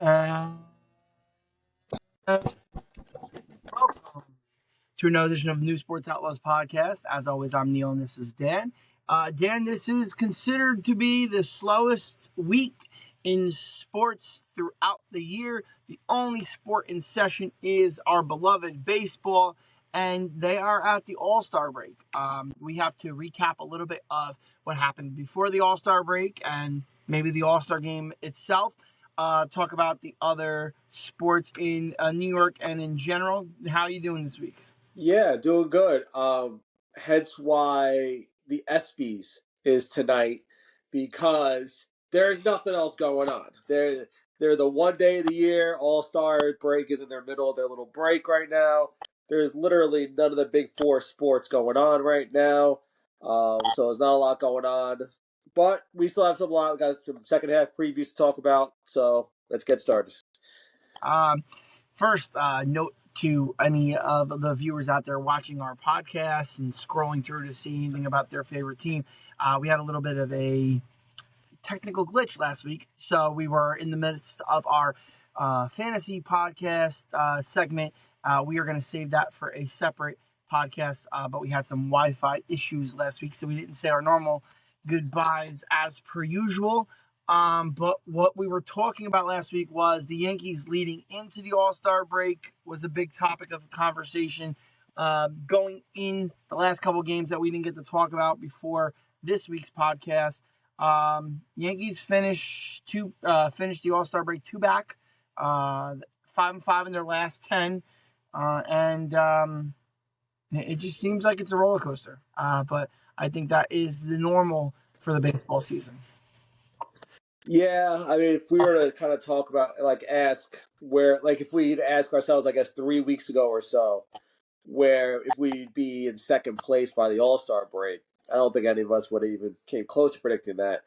Uh, welcome to another edition of New Sports Outlaws podcast. As always, I'm Neil and this is Dan. Dan, this is considered to be the slowest week in sports throughout the year. The only sport in session is our beloved baseball, and they are at the All-Star break. We have to recap a little bit of what happened before the All-Star break and maybe the All-Star game itself. Talk about the other sports in New York and in general. How are you doing this week? Yeah, doing good. Hence why the ESPYS is tonight because there's nothing else going on. They're the one day of the year. All Star break is in their middle of their little break right now. There's literally none of the big four sports going on right now. So there's not a lot going on, but we still have some lot. We got some second half previews to talk about. So let's get started. Um, First, note to any of the viewers out there watching our podcast and scrolling through to see anything about their favorite team. We had a little bit of a technical glitch last week, so we were in the midst of our fantasy podcast segment. We are going to save that for a separate podcast, but we had some Wi-Fi issues last week, so we didn't say our normal goodbyes as per usual. But what we were talking about last week was the Yankees leading into the All-Star break was a big topic of conversation. Going in the last couple games that we didn't get to talk about before this week's podcast. Yankees finished the All Star break two back, 5-5 in their last 10, and it just seems like it's a roller coaster. But I think that is the normal for the baseball season. Yeah, I mean, if we were to kind of talk about, like, ask where, like, if we'd ask ourselves, I guess, 3 weeks ago or so, where if we'd be in second place by the All Star break, I don't think any of us would have even came close to predicting that.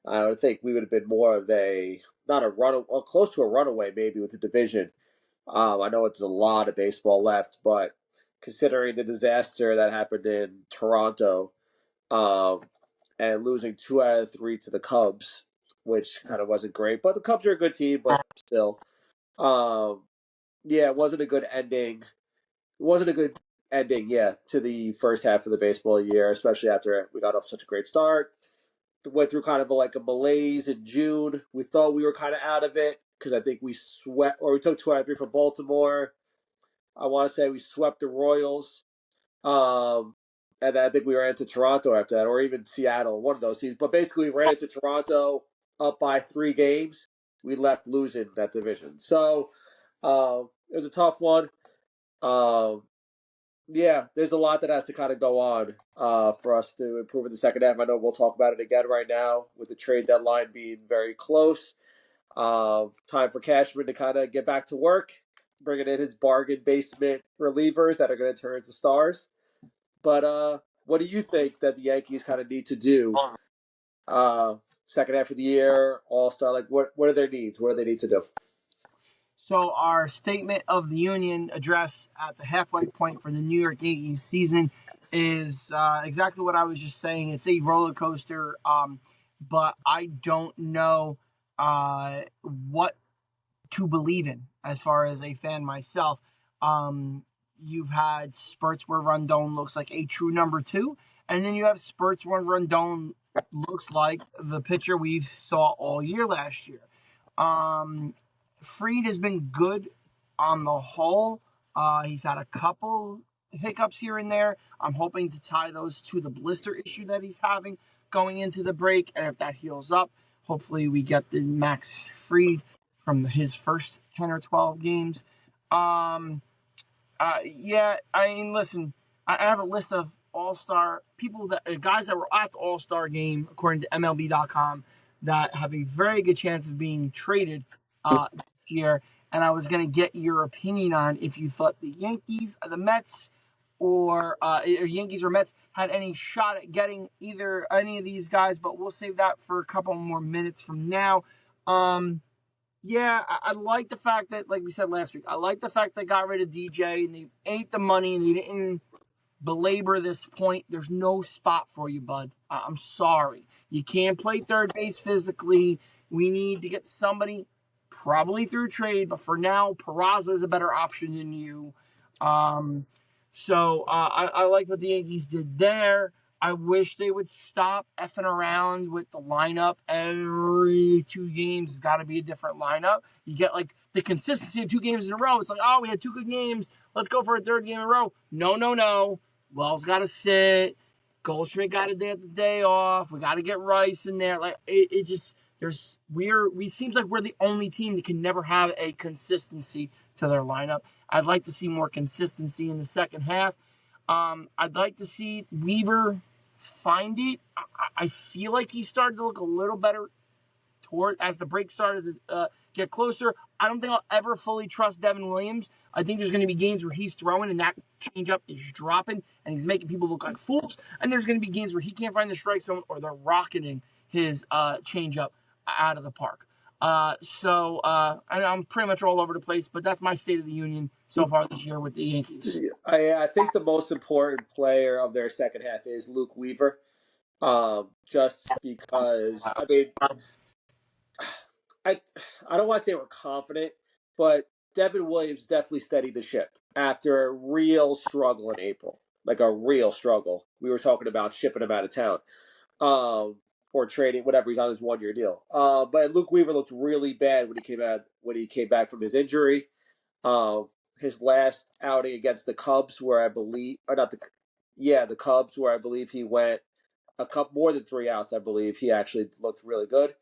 I would think we would have been more of a, not a run, well, close to a runaway maybe with the division. I know it's a lot of baseball left, but considering the disaster that happened in Toronto, um, and losing 2 out of 3 to the Cubs, which kind of wasn't great. But the Cubs are a good team, but still, um, yeah, it wasn't a good ending. It wasn't a good ending, yeah, to the first half of the baseball year, especially after we got off such a great start. Went through kind of like a malaise in June. We thought we were kind of out of it because I think we swept, or we took 2 out of 3 from Baltimore. I want to say we swept the Royals. Um, and then I think we ran into Toronto after that, or even Seattle, one of those teams. But basically, we ran into Toronto up by 3 games. We left losing that division. So it was a tough one. Um, yeah, there's a lot that has to kind of go on for us to improve in the second half. I know we'll talk about it again right now with the trade deadline being very close. Time for Cashman to kind of get back to work, bringing in his bargain basement relievers that are going to turn into stars. But what do you think that the Yankees kind of need to do uh, second half of the year, All Star? Like, what are their needs? What do they need to do? So our statement of the union address at the halfway point for the New York Yankees season is exactly what I was just saying. It's a roller coaster, but I don't know what to believe in as far as a fan myself. Um, you've had spurts where Rondon looks like a true number two, and then you have spurts where Rondon looks like the pitcher we saw all year last year. Um, Freed has been good on the whole. He's had a couple hiccups here and there. I'm hoping to tie those to the blister issue that he's having going into the break, and if that heals up, hopefully we get the Max Freed from his first 10 or 12 games. Yeah, I mean, listen, I have a list of all-star people guys that were at the all-star game, according to MLB.com, that have a very good chance of being traded this year. And I was going to get your opinion on if you thought the Yankees, the Mets, or Yankees or Mets had any shot at getting either any of these guys, but we'll save that for a couple more minutes from now. Yeah, I like the fact that, like we said last week, I like the fact they got rid of DJ and they ate the money and they didn't belabor this point. There's no spot for you, bud. I'm sorry. You can't play third base physically. We need to get somebody. probably through trade, but for now, Peraza is a better option than you. I like what the Yankees did there. I wish they would stop effing around with the lineup. Every 2 games, it's got to be a different lineup. You get like the consistency of 2 games in a row. It's like, oh, we had 2 good games. Let's go for a 3rd game in a row. No, no, no. Wells got to sit. Goldschmidt got to get the day off. We got to get Rice in there. Like it just we seems like we're the only team that can never have a consistency to their lineup. I'd like to see more consistency in the second half. I'd like to see Weaver find it. I feel like he started to look a little better toward as the break started to get closer. I don't think I'll ever fully trust Devin Williams. I think there's going to be games where he's throwing and that changeup is dropping and he's making people look like fools. And there's going to be games where he can't find the strike zone or they're rocketing his changeup out of the park. I'm pretty much all over the place, but that's my State of the Union so far this year with the Yankees. I think the most important player of their second half is Luke Weaver. Just because, I mean, I don't want to say we're confident, but Devin Williams definitely steadied the ship after a real struggle in April, like a real struggle. We were talking about shipping him out of town, or trading, whatever. He's on his 1-year deal. But Luke Weaver looked really bad when he came back from his injury. His last outing against the Cubs, where I believe, or not the Cubs, where I believe he went a couple more than 3 outs. I believe he actually looked really good.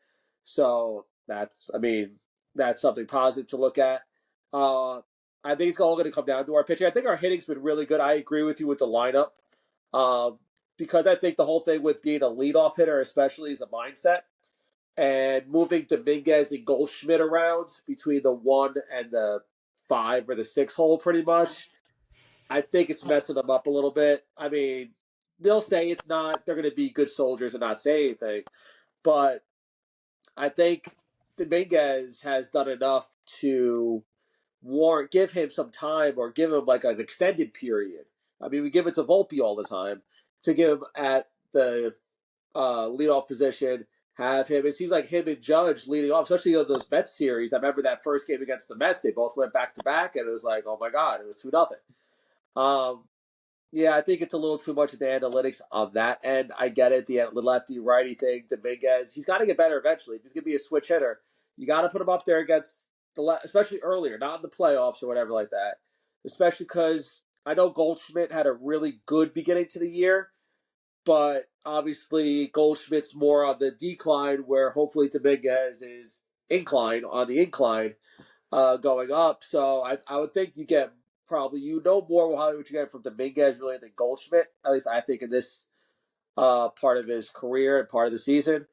So that's something positive to look at. I think it's all going to come down to our pitching. I think our hitting's been really good. I agree with you with the lineup, because I think the whole thing with being a leadoff hitter, especially, is a mindset. And moving Dominguez and Goldschmidt around between the 1 and the 5 or the 6 hole, pretty much, I think it's messing them up a little bit. I mean, they'll say it's not. They're going to be good soldiers and not say anything, but I think Dominguez has done enough to give him some time, or give him like an extended period. I mean, we give it to Volpe all the time, to give him at the leadoff position, have him. It seems like him and Judge leading off, especially on those Mets series. I remember that first game against the Mets; they both went back to back, and it was like, oh my god, it was 2-0. Yeah, I think it's a little too much of the analytics on that end. I get it, the lefty-righty thing. Dominguez, he's got to get better eventually. If he's going to be a switch hitter, you got to put him up there against especially earlier, not in the playoffs or whatever like that. Especially because I know Goldschmidt had a really good beginning to the year, but obviously Goldschmidt's more on the decline, where hopefully Dominguez is on the incline, going up. So I would think you get more what you get from Dominguez really than Goldschmidt. At least I think in this part of his career and part of the season.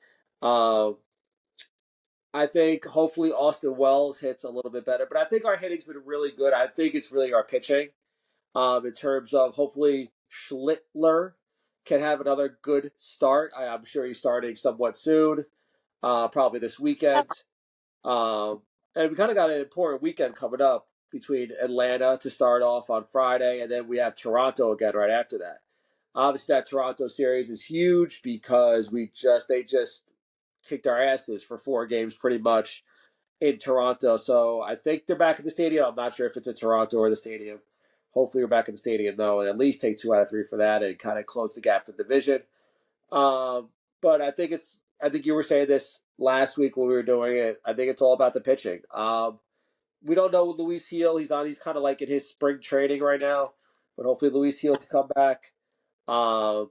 I think hopefully Austin Wells hits a little bit better, but I think our hitting's been really good. I think it's really our pitching, in terms of hopefully Schlittler can have another good start. I'm sure he's starting somewhat soon, probably this weekend. And we kind of got an important weekend coming up between Atlanta to start off on Friday, and then we have Toronto again right after that. Obviously, that Toronto series is huge because they just kicked our asses for 4 games pretty much in Toronto. So I think they're back at the stadium. I'm not sure if it's in Toronto or the stadium. Hopefully we're back in the stadium, though, and at least take 2 out of 3 for that and kind of close the gap to the division. But I think you were saying this last week when we were doing it. I think it's all about the pitching. We don't know Luis Gil. He's kind of like in his spring training right now, but hopefully Luis Gil can come back. Rodon,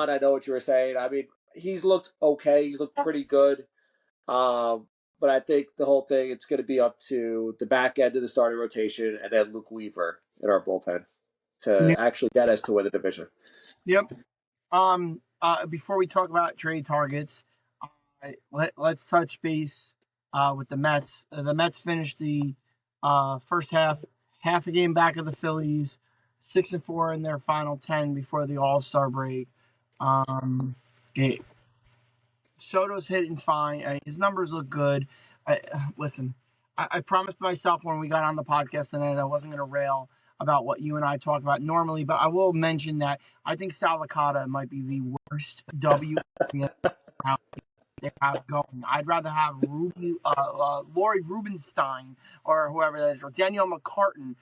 I know what you were saying. I mean, he's looked okay. He's looked pretty good. But I think the whole thing, it's going to be up to the back end of the starting rotation and then Luke Weaver in our bullpen to actually get us to win the division. Yep. Before we talk about trade targets, let's touch base with the Mets. The Mets finished the first half a game back of the Phillies, 6-4 in their final 10 before the All-Star break. Soto's hitting fine. His numbers look good. Listen, I promised myself when we got on the podcast tonight I wasn't going to rail about what you and I talk about normally, but I will mention that I think Salicata might be the worst W they have going. I'd rather have Laurie Rubenstein or whoever that is, or Danielle McCartan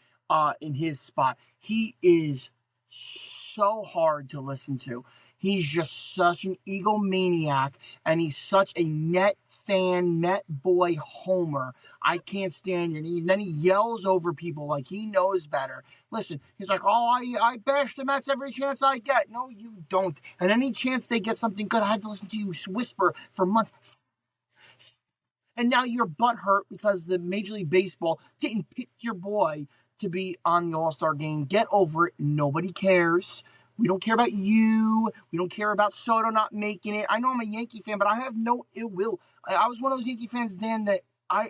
in his spot. He is so hard to listen to. He's just such an egomaniac, and he's such a net fan, net boy homer. I can't stand it. And then he yells over people like he knows better. Listen, he's like, oh, I bash the Mets every chance I get. No, you don't. And any chance they get something good, I had to listen to you whisper for months. And now you're butthurt because the Major League Baseball didn't pick your boy to be on the All-Star game. Get over it. Nobody cares. We don't care about you. We don't care about Soto not making it. I know I'm a Yankee fan, but I have no ill will. I was one of those Yankee fans, Dan, that I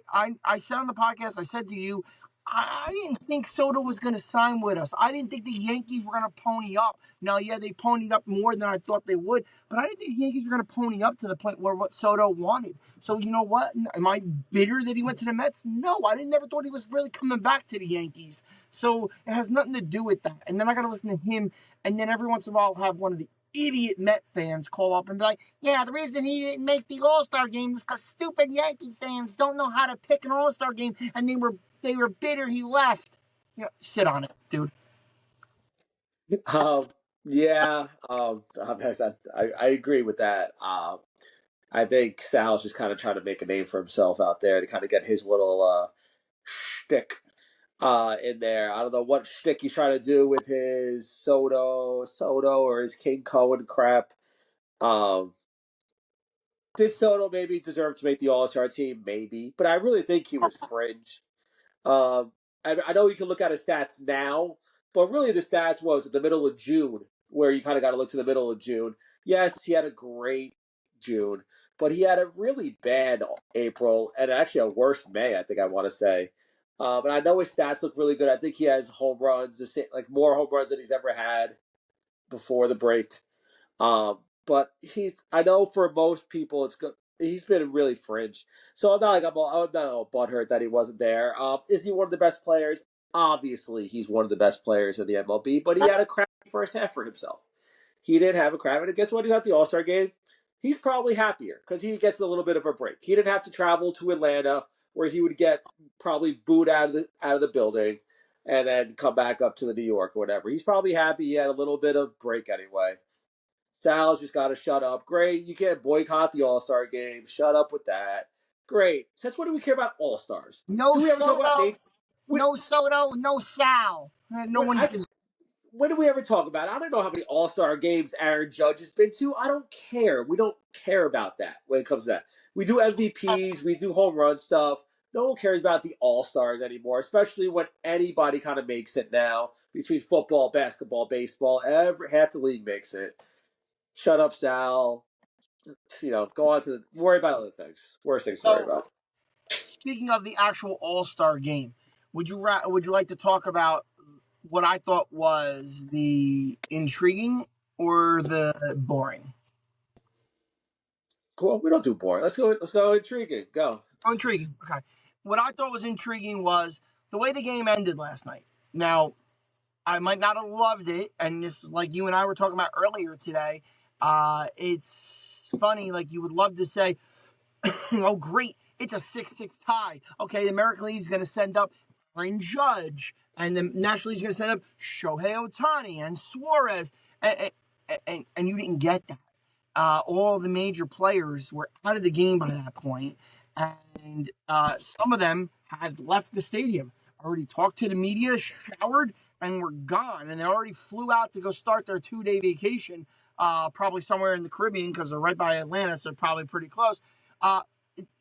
said on the podcast, I said to you, I didn't think Soto was going to sign with us. I didn't think the Yankees were going to pony up. Now, yeah, they ponied up more than I thought they would, but I didn't think the Yankees were going to pony up to the point where what Soto wanted. So you know what? Am I bitter that he went to the Mets? No, I didn't never thought he was really coming back to the Yankees. So it has nothing to do with that. And then I got to listen to him, and then every once in a while I'll have one of the idiot Met fans call up and be like, yeah, the reason he didn't make the All-Star game was because stupid Yankee fans don't know how to pick an All-Star game, and they were bitter he left. Yeah, sit on it, dude. Yeah, I agree with that. I think Sal's just kind of trying to make a name for himself out there to kind of get his little shtick in there. I don't know what shtick he's trying to do with his Soto or his King Cohen crap. Did Soto maybe deserve to make the All-Star team? Maybe, but I really think he was fringe. I know you can look at his stats now, but really the stats was at the middle of June, where you kind of got to look to the middle of June. Yes, he had a great June, but he had a really bad April and actually a worse May, I think I want to say. But I know his stats look really good. I think he has home runs, like more home runs than he's ever had before the break. But I know for most people, it's good. He's been really fringe. So I'm not all butthurt that he wasn't there. Is he one of the best players? Obviously, he's one of the best players in the MLB, but he had a crappy first half for himself. He didn't have a crap, and guess what? He's at the All-Star game. He's probably happier because he gets a little bit of a break. He didn't have to travel to Atlanta where he would get probably booed out of the building and then come back up to the New York or whatever. He's probably happy he had a little bit of break anyway. Sal's just got to shut up. Great, you can't boycott the All-Star game. Shut up with that. Great. Since when do we care about All-Stars? No Do we ever talk about Soto, Nate? no Soto, no Sal. No When, one I, gives. when do we ever talk about it? I don't know how many All-Star games Aaron Judge has been to. I don't care. We don't care about that when it comes to that. We do MVPs. We do home run stuff. No one cares about the All-Stars anymore, especially when anybody kind of makes it now between football, basketball, baseball. Half the league makes it. Shut up, Sal. Go on to worry about other things. Worse things to worry So about. speaking of the actual All-Star game, would you like to talk about what I thought was the intriguing or the boring? Cool. We don't do boring. Let's go. Let's go intriguing. Go. Oh, intriguing. Okay. What I thought was intriguing was the way the game ended last night. Now, I might not have loved it, and this is like you and I were talking about earlier today. It's funny, like you would love to say, oh, great, it's a 6-6 tie. Okay, the American League is going to send up Aaron Judge, and the National League is going to send up Shohei Ohtani and Suarez, and you didn't get that. All the major players were out of the game by that point, and some of them had left the stadium, already talked to the media, showered, and were gone. And they already flew out to go start their 2-day vacation, probably somewhere in the Caribbean because they're right by Atlanta, so probably pretty close.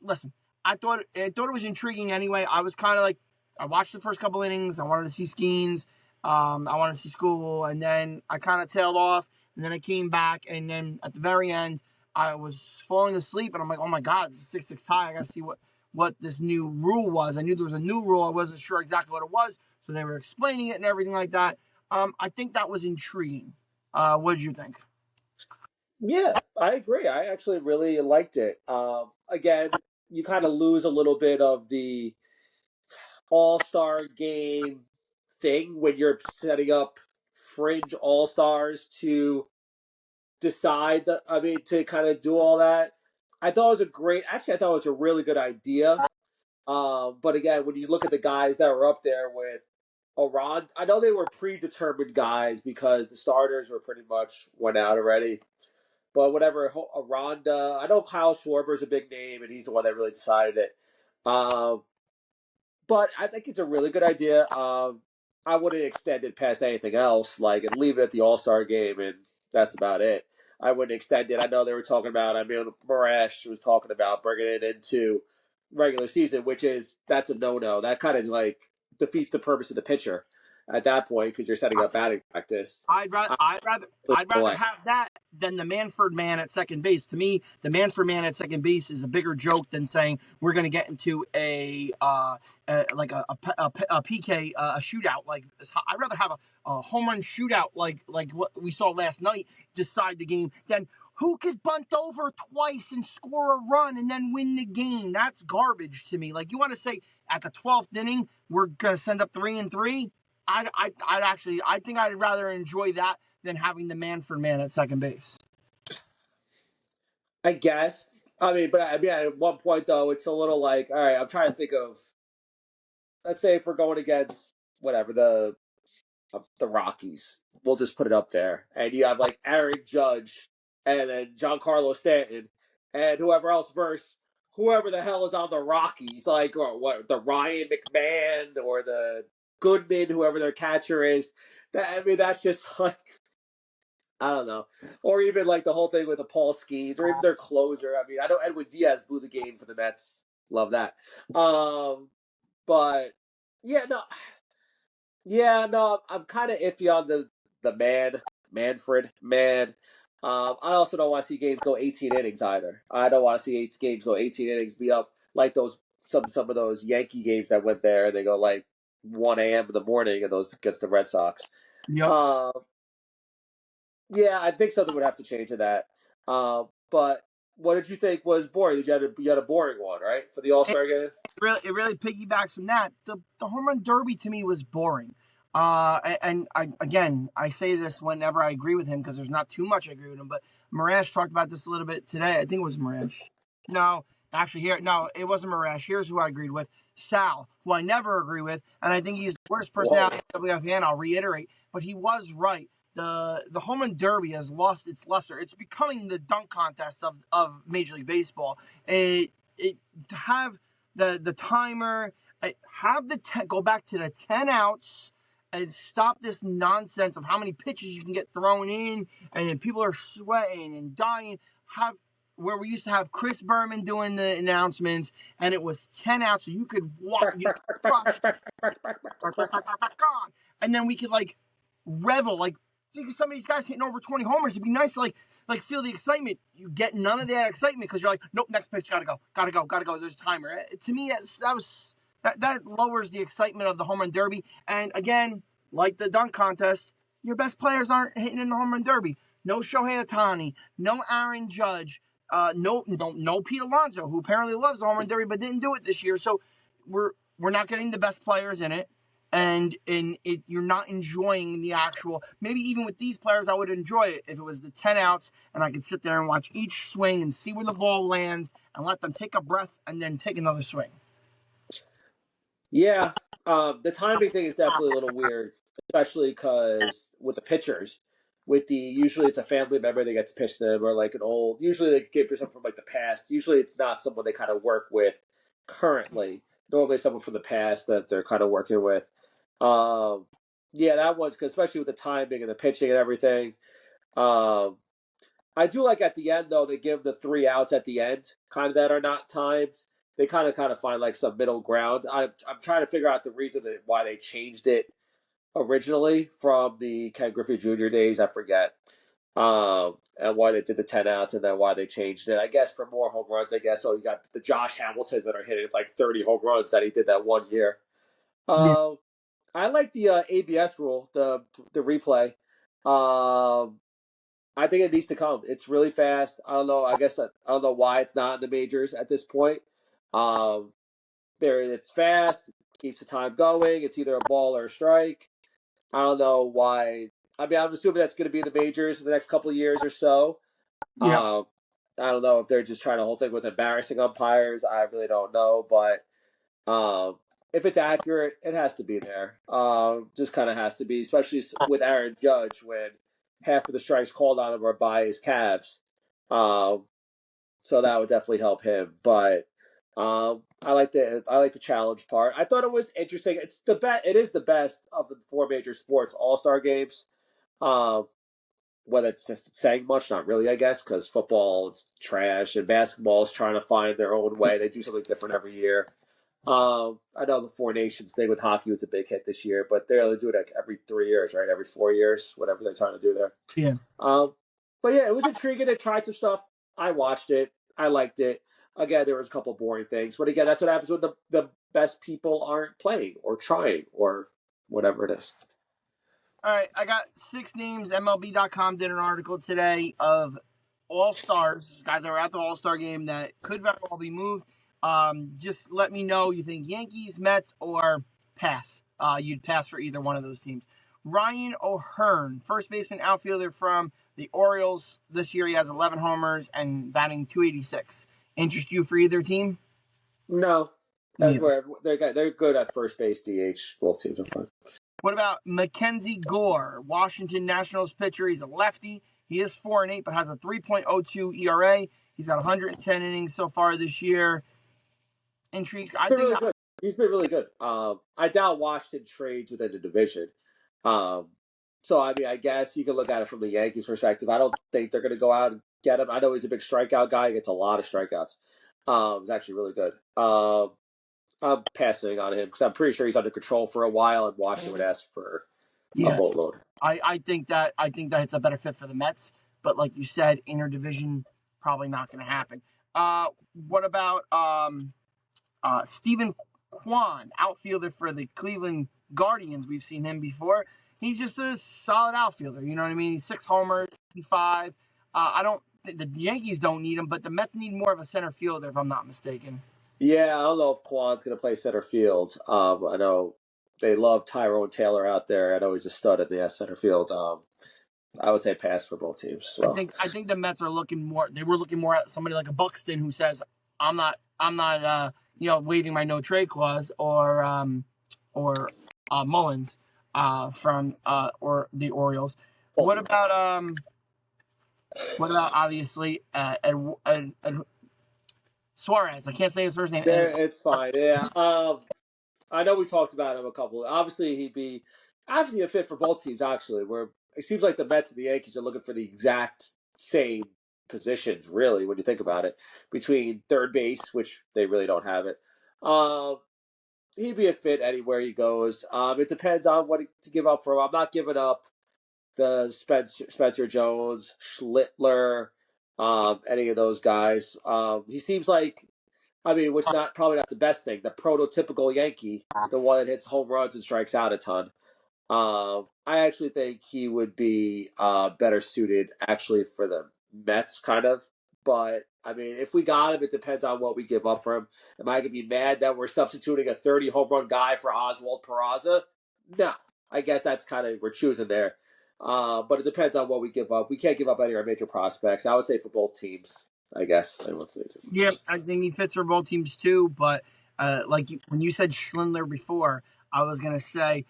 Listen, I thought it was intriguing anyway. I was kind of like, I watched the first couple innings. I wanted to see Skeens. I wanted to see School, and then I kind of tailed off. And then I came back, and then at the very end, I was falling asleep, and I'm like, oh my God, it's a 6-6 tie. I got to see what this new rule was. I knew there was a new rule. I wasn't sure exactly what it was, so they were explaining it and everything like that. I think that was intriguing. What did you think? Yeah, I agree. I actually really liked it. Again, you kind of lose a little bit of the All-Star game thing when you're setting up fringe All-Stars to decide. To kind of do all that. I thought it was a really good idea. But again, when you look at the guys that were up there with Iran, I know they were predetermined guys because the starters were pretty much went out already. But whatever, Aranda, I know Kyle Schwarber's a big name, and he's the one that really decided it. Um, but I think it's a really good idea. I wouldn't extend it past anything else, like, and leave it at the All-Star game, and that's about it. I wouldn't extend it. I know they were talking about, Marash was talking about bringing it into regular season, that's a no-no. That kind of, like, defeats the purpose of the pitcher at that point because you're setting up batting practice. I'd rather have that than the Manfred man at second base. To me, the Manfred man at second base is a bigger joke than saying we're going to get into a PK a shootout. Like I'd rather have a home run shootout like what we saw last night decide the game than who could bunt over twice and score a run and then win the game. That's garbage to me. Like you want to say at the 12th inning we're going to send up 3-3. I think I'd rather enjoy that than having the Manfred man at second base. I guess. But at one point though, it's a little like, all right, I'm trying to think of, let's say if we're going against whatever the Rockies, we'll just put it up there, and you have like Aaron Judge and then Giancarlo Stanton and whoever else versus whoever the hell is on the Rockies, like or what the Ryan McMahon or the Goodman, whoever their catcher is. That's just like, I don't know. Or even like the whole thing with the Paul Skeens or even their closer. I know Edwin Diaz blew the game for the Mets. Love that. But yeah, no. Yeah, no, I'm kind of iffy on the Manfred man. I also don't want to see games go 18 innings either. I don't want to see games go 18 innings, be up like those some of those Yankee games that went there. They go like 1 a.m. in the morning, and those against the Red Sox. Yep. Yeah, I think something would have to change to that. But what did you think was boring? You had a boring one, right, for the All-Star game? It really piggybacks from that. The home run derby to me was boring. Again, I say this whenever I agree with him because there's not too much I agree with him. But Marash talked about this a little bit today. I think it was Marash. No, actually, it wasn't Marash. Here's who I agreed with: Sal, who I never agree with, and I think he's the worst personality in WFAN. I'll reiterate, but he was right. The home run derby has lost its luster. It's becoming the dunk contest of Major League Baseball. To have the timer, go back to the 10 outs and stop this nonsense of how many pitches you can get thrown in and then people are sweating and dying. Have where we used to have Chris Berman doing the announcements and it was 10 outs so you could walk and then we could like revel like some of these guys hitting over 20 homers. It'd be nice to like feel the excitement. You get none of that excitement because you're like, nope, next pitch, gotta go. There's a timer. To me, that lowers the excitement of the home run derby. And again, like the dunk contest, your best players aren't hitting in the home run derby. No Shohei Ohtani, no Aaron Judge, no Pete Alonso, who apparently loves the home run derby but didn't do it this year. So we're not getting the best players in it. And you're not enjoying the actual. Maybe even with these players, I would enjoy it if it was the 10 outs and I could sit there and watch each swing and see where the ball lands and let them take a breath and then take another swing. Yeah, the timing thing is definitely a little weird, especially because with the pitchers, usually it's a family member that gets to pitch them or like an old. Usually they give something from like the past. Usually it's not someone they kind of work with currently. Normally someone from the past that they're kind of working with. Yeah, that was because especially with the timing and the pitching and everything. I do like at the end though they give the 3 outs at the end, kind of that are not timed. They kind of find like some middle ground. I'm trying to figure out the reason why they changed it originally from the Ken Griffey Jr. days. I forget, and why they did the 10 outs and then why they changed it. I guess for more home runs. I guess so. You got the Josh Hamilton that are hitting like 30 home runs that he did that one year. I like the ABS rule, the replay. I think it needs to come. It's really fast. I don't know. I don't know why it's not in the majors at this point. It's fast, keeps the time going. It's either a ball or a strike. I don't know why. I'm assuming that's going to be in the majors in the next couple of years or so. Yeah. I don't know if they're just trying to whole thing with embarrassing umpires. I really don't know, but if it's accurate, it has to be there. Just kind of has to be, especially with Aaron Judge when half of the strikes called on him are by his Cavs. So that would definitely help him. But I like the challenge part. I thought it was interesting. It is the best of the four major sports All-Star games. Whether it's just saying much, not really, I guess, because football it's trash and basketball is trying to find their own way. They do something different every year. I know the Four Nations thing with hockey was a big hit this year, but they only do it like every 3 years, right? Every 4 years, whatever they're trying to do there. Yeah. But yeah, it was intriguing. They tried some stuff. I watched it. I liked it. Again, there was a couple boring things, but again, that's what happens when the best people aren't playing or trying or whatever it is. All right, I got 6 names. MLB.com did an article today of all-stars, guys that were at the all-star game that could very well be moved. Just let me know you think Yankees, Mets, or pass. You'd pass for either one of those teams. Ryan O'Hearn, first baseman outfielder from the Orioles. This year he has 11 homers and batting .286. Interest you for either team? No, that's Neither. where they're good at first base. DH, both teams are fine. What about Mackenzie Gore, Washington Nationals pitcher? He's a lefty. He is 4-8, but has a 3.02 ERA. He's got 110 innings so far this year. Intrigue. He's been really good. He's been really good. I doubt Washington trades within the division. So I mean, I guess you can look at it from the Yankees' perspective. I don't think they're going to go out and get him. I know he's a big strikeout guy. He gets a lot of strikeouts. He's actually really good. I'm passing on him because I'm pretty sure he's under control for a while, and Washington would ask for a boatload. I think that it's a better fit for the Mets, but like you said, interdivision probably not going to happen. What about Stephen Kwan, outfielder for the Cleveland Guardians? We've seen him before. He's just a solid outfielder. You know what I mean? 6 homers, 55. I don't. The Yankees don't need him, but the Mets need more of a center fielder, if I'm not mistaken. Yeah, I don't know if Kwan's going to play center field. I know they love Tyrone Taylor out there. I know he's a stud at the center field. I would say pass for both teams. Well. I think the Mets are looking more. They were looking more at somebody like a Buxton who says, "I'm not waiving my no trade clause," or Mullins from or the Orioles. What about obviously Ed Suarez? I can't say his first name. It's fine. Yeah. I know we talked about him a couple. Obviously, he'd be a fit for both teams. Actually, where it seems like the Mets and the Yankees are looking for the exact same positions. Really, when you think about it, between third base, which they really don't have it. He'd be a fit anywhere he goes. It depends on what to give up for him. I'm not giving up the Spencer Jones, Schlittler, any of those guys. He seems like, I mean, which probably not the best thing. The prototypical Yankee, the one that hits home runs and strikes out a ton. I actually think he would be better suited actually for the Mets, kind of. But I mean, if we got him, it depends on what we give up for him. Am I gonna be mad that we're substituting a 30 home run guy for Oswald Peraza? No, I guess that's kind of we're choosing there. But it depends on what we give up. We can't give up any of our major prospects. I would say for both teams, I guess. Yeah, I think he fits for both teams too. But when you said Schindler before, I was gonna say,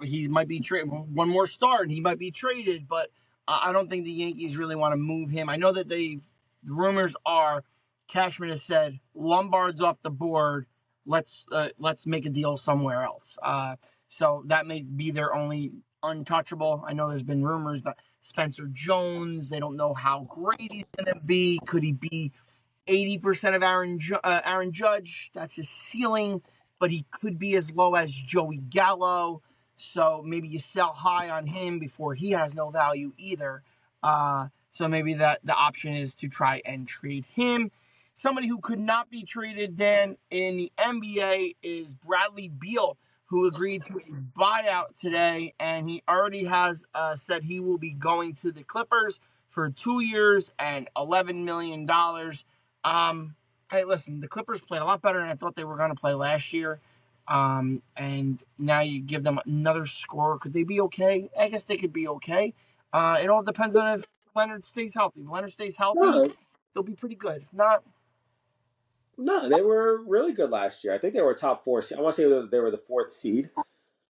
he might be traded. One more start, and he might be traded. But I don't think the Yankees really want to move him. I know that the rumors are Cashman has said Lombard's off the board. Let's make a deal somewhere else. So that may be their only untouchable. I know there's been rumors about Spencer Jones. They don't know how great he's going to be. Could he be 80% of Aaron Judge? That's his ceiling, but he could be as low as Joey Gallo. So maybe you sell high on him before he has no value either. So maybe that the option is to try and trade him. Somebody who could not be traded, Dan, in the NBA is Bradley Beal, who agreed to a buyout today, and he already has said he will be going to the Clippers for 2 years and $11 million. Hey, listen, the Clippers played a lot better than I thought they were going to play last year. And now you give them another scorer. Could they be okay? I guess they could be okay. It all depends on if Leonard stays healthy. If Leonard stays healthy, they'll be pretty good. If not, No, they were really good last year. I think they were top four. I want to say they were the fourth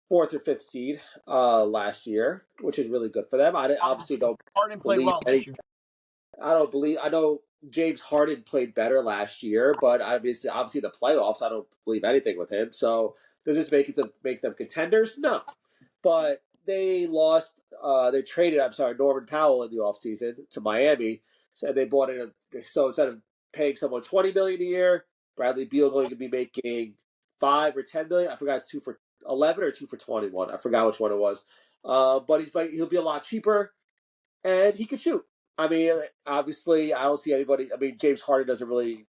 or fifth seed last year, which is really good for them. I obviously don't Harden played believe well any. last year. I don't believe. I know James Harden played better last year, but obviously the playoffs, I don't believe anything with him. So does this make them contenders? No, but they lost. They traded. I'm sorry, Norman Powell in the offseason to Miami. So they bought in. So instead of paying someone $20 million a year, Bradley Beal's only going to be making $5 or $10 million. I forgot it's 2 for 11 or 2 for 21. I forgot which one it was. But he'll be a lot cheaper, and he could shoot. I mean, obviously, I don't see anybody. I mean, James Harden doesn't really.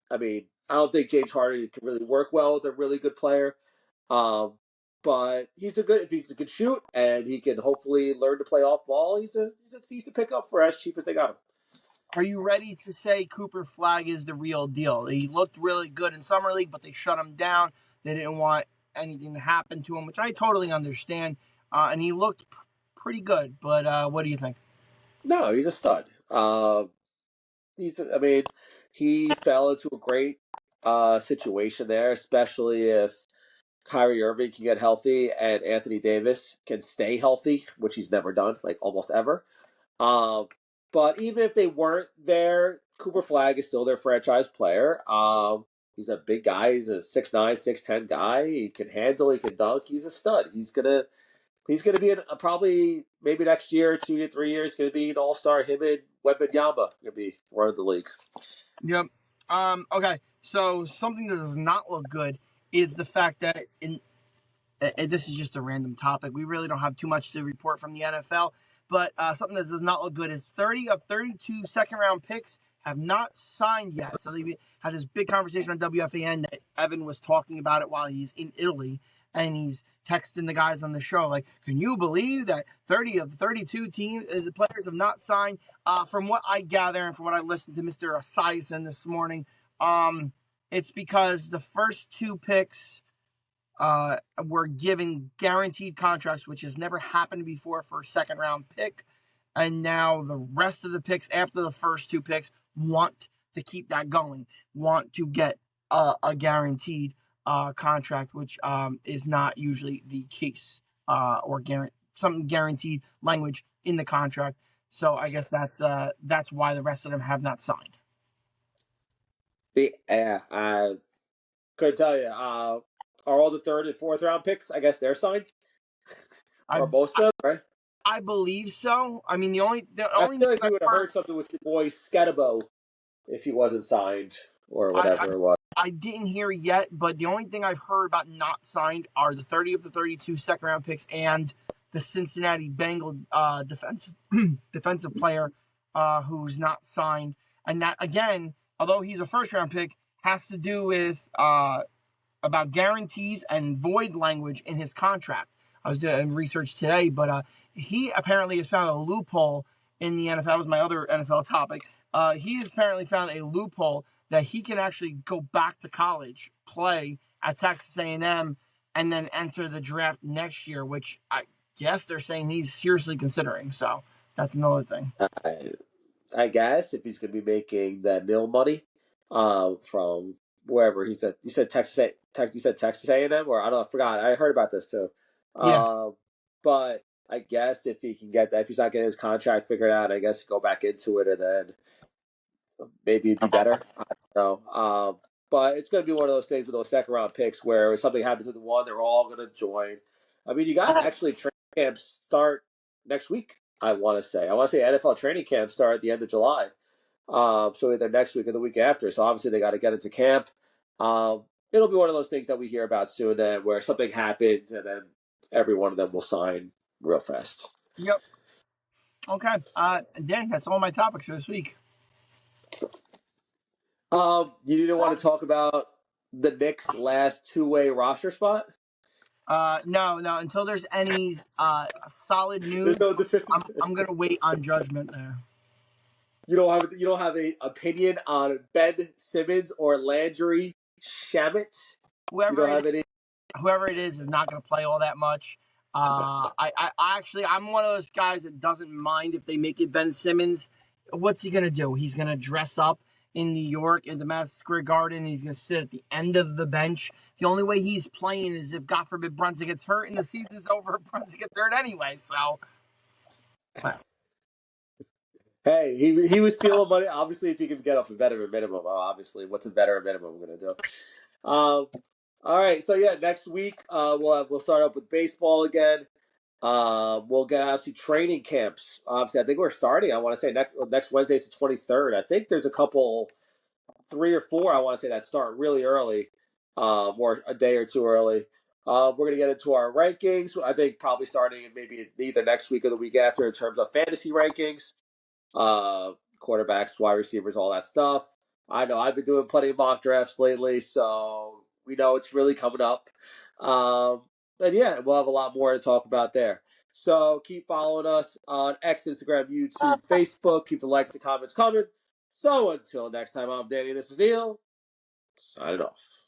I mean, I don't think James Harden can really work well with a really good player. Um, but if he's a good shoot, and he can hopefully learn to play off ball. He's a decent pickup for as cheap as they got him. Are you ready to say Cooper Flag is the real deal? He looked really good in summer league, but they shut him down. They didn't want anything to happen to him, which I totally understand. And he looked pretty good. But what do you think? No, he's a stud. I mean, he fell into a great situation there, especially if Kyrie Irving can get healthy and Anthony Davis can stay healthy, which he's never done, like almost ever. Um, but even if they weren't there, Cooper Flag is still their franchise player. He's a big guy. He's a 6'9", 6'10" guy. He can handle. He can dunk. He's a stud. He's gonna be probably maybe next year, 2 to 3 years, gonna be an all-star. Him and Wembanyama gonna be running the league. Yep. Okay. So something that does not look good is the fact that and this is just a random topic. We really don't have too much to report from the NFL, but something that does not look good is 30 of 32 second-round picks have not signed yet. So they had this big conversation on WFAN that Evan was talking about it while he's in Italy, and he's texting the guys on the show like, "Can you believe that 30 of 32 the players have not signed?" From what I gather and from what I listened to Mr. Esiason this morning, it's because the first two picks were given guaranteed contracts, which has never happened before for a second round pick. And now the rest of the picks after the first two picks want to keep that going, want to get a guaranteed contract, which is not usually the case, or some guaranteed language in the contract. So I guess that's why the rest of them have not signed. Yeah, I couldn't tell you. Are all the third and fourth round picks? I guess they're signed, I or most of them, right? I believe so. I mean, the I only feel news like we I've would have heard, heard something with your boy Sketabo if he wasn't signed or I, I whatever it was. I didn't hear yet, but the only thing I've heard about not signed are the 30 of the 32 second round picks and the Cincinnati Bengal defensive player who's not signed. And that, again, although he's a first round pick, has to do with about guarantees and void language in his contract. I was doing research today, but he apparently has found a loophole in the NFL. That was my other NFL topic. He has apparently found a loophole that he can actually go back to college, play at Texas A&M, and then enter the draft next year, which I guess they're saying he's seriously considering. So that's another thing. I, I guess if he's going to be making that nil money, from wherever he said, you said you said Texas A&M, or I don't know, I forgot. I heard about this too. Yeah. But I guess if he can get that, if he's not getting his contract figured out, I guess go back into it and then maybe it'd be better. I don't know. But it's going to be one of those things with those second round picks where if something happens to the one, they're all going to join. I mean, you got actually training camps start next week. I want to say NFL training camps start at the end of July. So either next week or the week after. So obviously they got to get into camp. It'll be one of those things that we hear about soon, then where something happens and then every one of them will sign real fast. Yep. Okay. Dan, that's all my topics for this week. You didn't want to talk about the Knicks' last two-way roster spot? No. Until there's any solid news, There's no definitive. I'm gonna wait on judgment there. You don't have a opinion on Ben Simmons or Landry Shamet. You don't have any. Whoever it is not gonna play all that much. I actually I'm one of those guys that doesn't mind if they make it Ben Simmons, what's he gonna do? He's gonna dress up in New York in the Madison Square Garden. And he's gonna sit at the end of the bench. The only way he's playing is if, God forbid, Brunson gets hurt and the season's over. Brunson gets hurt anyway. So, Hey, he was stealing money. Obviously, if he can get off a veteran minimum, obviously, what's a veteran minimum going to do? All right, so yeah, next week we'll start up with baseball again. We'll get obviously training camps. Obviously, I think we're starting. I want to say next Wednesday is the 23rd. I think there's a couple, 3 or 4. I want to say that start really early, or a day or two early. We're gonna get into our rankings. I think probably starting maybe either next week or the week after in terms of fantasy rankings, uh, quarterbacks, wide receivers, all that stuff. I know I've been doing plenty of mock drafts lately, so we know it's really coming up. And yeah, we'll have a lot more to talk about there. So keep following us on X, Instagram, YouTube, Facebook. Keep the likes and comments coming. So until next time, I'm Danny. This is Neil. Signing off.